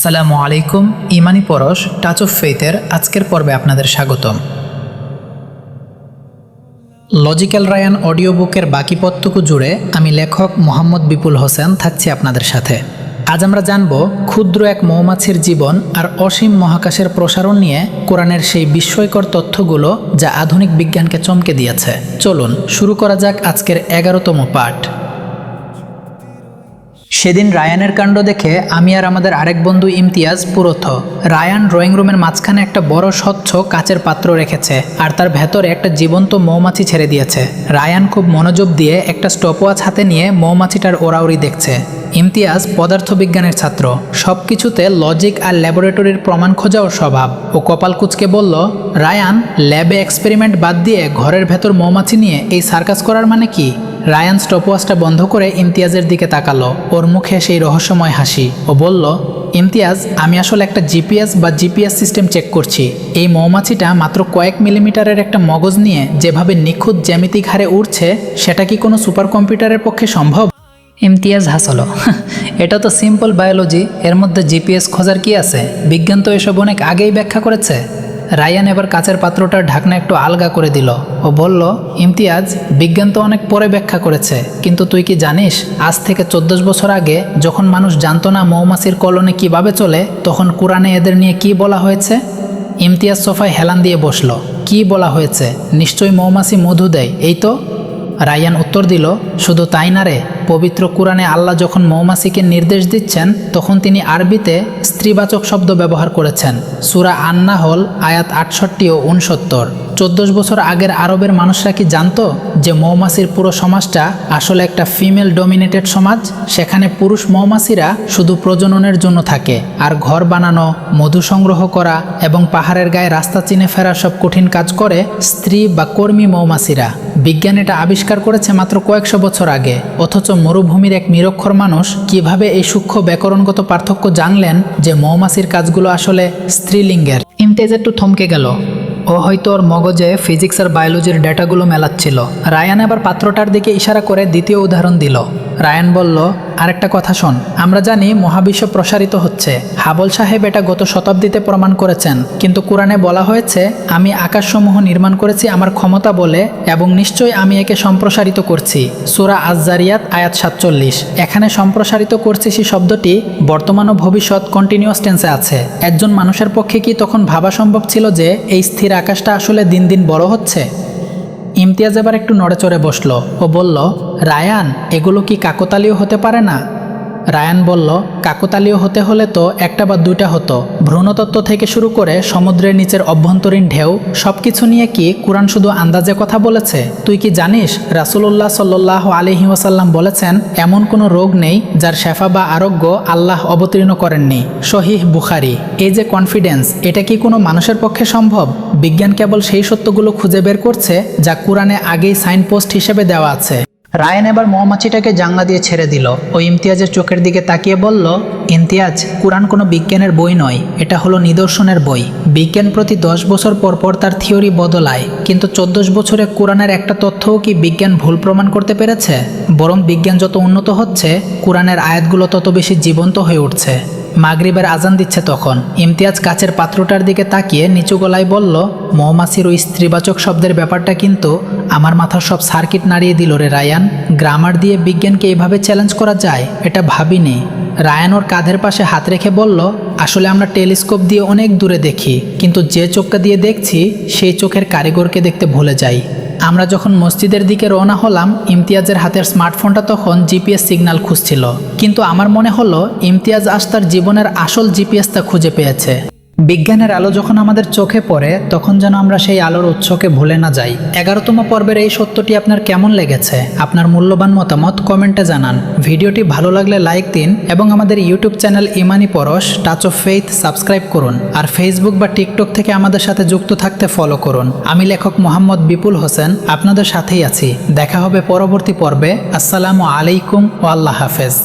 আসসালামু আলাইকুম। ইমানি পরশ টাচ অফ ফেইথের আজকের পর্বে আপনাদের স্বাগতম। লজিক্যাল রায়ান অডিও বুকের বাকি পথটুকু জুড়ে আমি লেখক মোহাম্মদ বিপুল হোসেন থাকছি আপনাদের সাথে। আজ আমরা জানব ক্ষুদ্র এক মৌমাছির জীবন আর অসীম মহাকাশের প্রসারণ নিয়ে কোরআনের সেই বিস্ময়কর তথ্যগুলো যা আধুনিক বিজ্ঞানকে চমকে দিয়েছে। চলুন শুরু করা যাক আজকের 11তম পার্ট। সেদিন রায়ানের কাণ্ড দেখে আমি আর আমাদের আরেক বন্ধু ইমতিয়াজ পুরোথ। রায়ান ড্রয়িং রুমের মাঝখানে একটা বড় স্বচ্ছ কাচের পাত্র রেখেছে আর তার ভেতরে একটা জীবন্ত মৌমাছি ছেড়ে দিয়েছে। রায়ান খুব মনোযোগ দিয়ে একটা স্টপওয়াচ হাতে নিয়ে মৌমাছিটার ওড়াউড়ি দেখছে। ইমতিয়াজ পদার্থবিজ্ঞানের ছাত্র, সব কিছুতে লজিক আর ল্যাবরেটরির প্রমাণ খোঁজাও স্বভাব। ও কপাল কুঁচকে বলল, রায়ান, ল্যাবে এক্সপেরিমেন্ট বাদ দিয়ে ঘরের ভেতর মৌমাছি নিয়ে এই সার্কাস করার মানে কি? রায়ান স্টপওয়াচটা বন্ধ করে ইমতিয়াজের দিকে তাকালো। ওর মুখে সেই রহস্যময় হাসি। ও বলল, ইমতিয়াজ, আমি আসলে একটা জিপিএস সিস্টেম চেক করছি। এই মৌমাছিটা মাত্র কয়েক মিলিমিটারের একটা মগজ নিয়ে যেভাবে নিখুঁত জ্যামিতিক হারে উড়ছে, সেটা কি কোনো সুপার কম্পিউটারের পক্ষে সম্ভব? ইমতিয়াজ হাসলো, এটা তো সিম্পল বায়োলজি, এর মধ্যে জিপিএস খোঁজার কি আছে? বিজ্ঞান তো এসব অনেক আগেই ব্যাখ্যা করেছে। রায়ান এবার কাচের পাত্রটার ঢাকনা একটু আলগা করে দিল। ও বলল, ইমতিয়াজ, বিজ্ঞান তো অনেক পরে ব্যাখ্যা করেছে, কিন্তু তুই কি জানিস আজ থেকে 14 বছর আগে যখন মানুষ জানতো না মৌমাছির কলোনি কিভাবে চলে, তখন কোরআনে এদের নিয়ে কি বলা হয়েছে? ইমতিয়াজ সোফায় হেলান দিয়ে বসলো। কি বলা হয়েছে? নিশ্চয়ই মৌমাছি মধু দেয়, এই তো। রায়ান উত্তর দিল, শুধু তাই না রে, পবিত্র কোরআনে আল্লাহ যখন মৌমাছিকে নির্দেশ দিচ্ছেন তখন তিনি আরবিতে স্ত্রীবাচক শব্দ ব্যবহার করেছেন। সূরা আন-নাহল আয়াত 68 ও 69। 14 বছর আগের আরবের মানুষরা কি জানতো যে মৌমাছির পুরো সমাজটা আসলে একটা ফিমেল ডমিনেটেড সমাজ? সেখানে পুরুষ মৌমাছিরা শুধু প্রজননের জন্য থাকে, আর ঘর বানানো, মধু সংগ্রহ করা এবং পাহাড়ের গায়ে রাস্তা চিনে ফেরার সব কঠিন কাজ করে স্ত্রী বা কর্মী মৌমাছিরা। বিজ্ঞান এটা আবিষ্কার করেছে মাত্র কয়েকশো বছর আগে, অথচ মরুভূমির এক নিরক্ষর মানুষ কিভাবে এই সূক্ষ্ম ব্যাকরণগত পার্থক্য জানলেন যে মৌমাছির কাজগুলো আসলে স্ত্রীলিঙ্গের? ইমতিয়াজ একটু থমকে গেল। ও হয়তো ওর মগজে ফিজিক্স আর বায়োলজির ডেটাগুলো মেলাচ্ছিল। রায়ান এবার পাত্রটার দিকে ইশারা করে দ্বিতীয় উদাহরণ দিল। রায়ান বলল, আরেকটা কথা শোন, আমরা জানি মহাবিশ্ব প্রসারিত হচ্ছে। হাবল সাহেব এটা গত শতাব্দীতে প্রমাণ করেছেন, কিন্তু কোরআনে বলা হয়েছে, আমি আকাশসমূহ নির্মাণ করেছি আমার ক্ষমতা বলে, এবং নিশ্চয়ই আমি একে সম্প্রসারিত করছি। সূরা আজ-জারিয়াত আয়াত 47। এখানে সম্প্রসারিত করছি শব্দটি বর্তমান ও ভবিষ্যৎ কন্টিনিউয়াস টেন্সে আছে। একজন মানুষের পক্ষে কি তখন ভাবা সম্ভব ছিল যে এই স্থির আকাশটা আসলে দিন দিন বড় হচ্ছে? ইমতিয়াজ এবার একটু নড়েচড়ে বসলো। ও বলল, রায়ান, এগুলো কি কাকতালীয় হতে পারে না? রায়ান বলল, কাকতালীয় হতে হলে তো একটা বা দুইটা হতো। ভ্রূণতত্ত্ব থেকে শুরু করে সমুদ্রের নিচের অভ্যন্তরীণ ঢেউ, সব কিছু নিয়ে কি কোরআন শুধু আন্দাজে কথা বলেছে? তুই কি জানিস রাসূলুল্লাহ সাল্লাল্লাহু আলাইহি ওয়াসাল্লাম বলেছেন, এমন কোনো রোগ নেই যার শেফা বা আরোগ্য আল্লাহ অবতীর্ণ করেননি। সহিহ বুখারী। এই যে কনফিডেন্স, এটা কি কোনো মানুষের পক্ষে সম্ভব? বিজ্ঞান কেবল সেই সত্যগুলো খুঁজে বের করছে যা কোরআনে আগেই সাইনপোস্ট হিসেবে দেওয়া আছে। রায়ান এবার মৌমাছিটাকে জানলা দিয়ে ছেড়ে দিল। ও ইমতিয়াজের চোখের দিকে তাকিয়ে বলল, ইমতিয়াজ, কোরআন কোনো বিজ্ঞানের বই নয়, এটা হলো নিদর্শনের বই। বিজ্ঞান প্রতি 10 বছর পর পর তার থিওরি বদলায়, কিন্তু 14 বছরে কোরআনের একটা তথ্যও কি বিজ্ঞান ভুল প্রমাণ করতে পেরেছে? বরং বিজ্ঞান যত উন্নত হচ্ছে, কোরআনের আয়াতগুলো তত বেশি জীবন্ত হয়ে উঠছে। মাগরিবের আজান দিচ্ছে তখন। ইমতিয়াজ কাচের পাত্রটার দিকে তাকিয়ে নিচু গলায় বলল, মৌমাছির ওই স্ত্রীবাচক শব্দের ব্যাপারটা কিন্তু আমার মাথার সব সার্কিট নাড়িয়ে দিল রে রায়ান। গ্রামার দিয়ে বিজ্ঞানকে এইভাবে চ্যালেঞ্জ করা যায়, এটা ভাবিনি। রায়ান ওর কাঁধের পাশে হাত রেখে বলল, আসলে আমরা টেলিস্কোপ দিয়ে অনেক দূরে দেখি, কিন্তু যে চোখটা দিয়ে দেখছি সেই চোখের কারিগরকে দেখতে ভুলে যাই। আমরা যখন মসজিদের দিকে রওনা হলাম, ইমতিয়াজের হাতের স্মার্টফোনটা তখন জিপিএস সিগন্যাল খুঁজছিল, কিন্তু আমার মনে হলো ইমতিয়াজ আজ তার জীবনের আসল জিপিএসটা খুঁজে পেয়েছে। বিজ্ঞানের আলো যখন আমাদের চোখে পড়ে, তখন যেন আমরা সেই আলোর উৎসকে ভুলে না যাই। 11তম পর্বের এই সত্যটি আপনার কেমন লেগেছে? আপনার মূল্যবান মতামত কমেন্টে জানান। ভিডিওটি ভালো লাগলে লাইক দিন এবং আমাদের ইউটিউব চ্যানেল ইমানি পরশ টাচ অফ ফেইথ সাবস্ক্রাইব করুন। আর ফেসবুক বা টিকটক থেকে আমাদের সাথে যুক্ত থাকতে ফলো করুন। আমি লেখক মোহাম্মদ বিপুল হোসেন আপনাদের সাথেই আছি। দেখা হবে পরবর্তী পর্বে। আসসালামু আলাইকুম ও আল্লাহ হাফেজ।